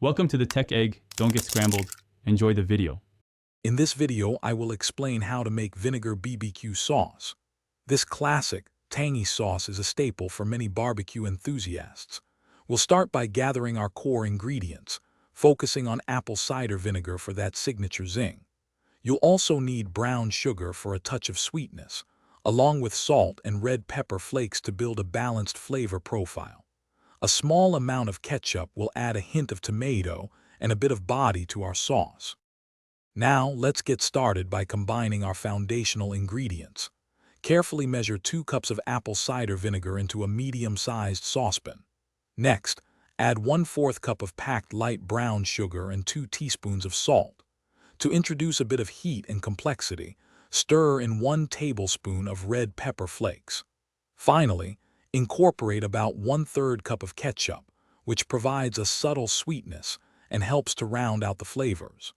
Welcome to the Tech Egg. Don't get scrambled. Enjoy the video. In this video, I will explain how to make vinegar BBQ sauce. This classic, tangy sauce is a staple for many barbecue enthusiasts. We'll start by gathering our core ingredients, focusing on apple cider vinegar for that signature zing. You'll also need brown sugar for a touch of sweetness, along with salt and red pepper flakes to build a balanced flavor profile. A small amount of ketchup will add a hint of tomato and a bit of body to our sauce. Now, let's get started by combining our foundational ingredients. Carefully measure 2 cups of apple cider vinegar into a medium-sized saucepan. Next, add 1/4 cup of packed light brown sugar and 2 teaspoons of salt. To introduce a bit of heat and complexity, stir in 1 tablespoon of red pepper flakes. Finally, incorporate about 1/3 cup of ketchup, which provides a subtle sweetness and helps to round out the flavors.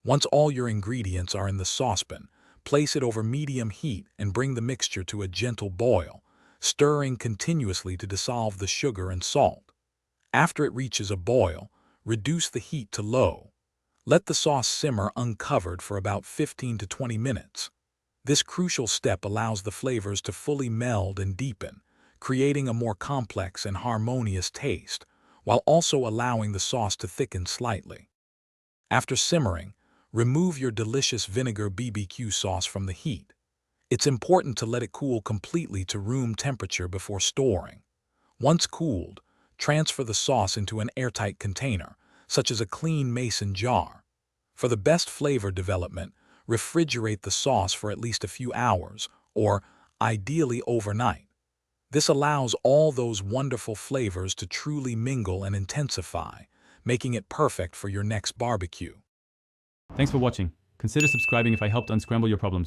Once all your ingredients are in the saucepan, place it over medium heat and bring the mixture to a gentle boil, stirring continuously to dissolve the sugar and salt. After it reaches a boil, reduce the heat to low. Let the sauce simmer uncovered for about 15 to 20 minutes. This crucial step allows the flavors to fully meld and deepen, creating a more complex and harmonious taste, while also allowing the sauce to thicken slightly. After simmering, remove your delicious vinegar BBQ sauce from the heat. It's important to let it cool completely to room temperature before storing. Once cooled, transfer the sauce into an airtight container, such as a clean mason jar. For the best flavor development, refrigerate the sauce for at least a few hours, or ideally overnight. This allows all those wonderful flavors to truly mingle and intensify, making it perfect for your next barbecue. Thanks for watching. Consider subscribing if I helped unscramble your problems.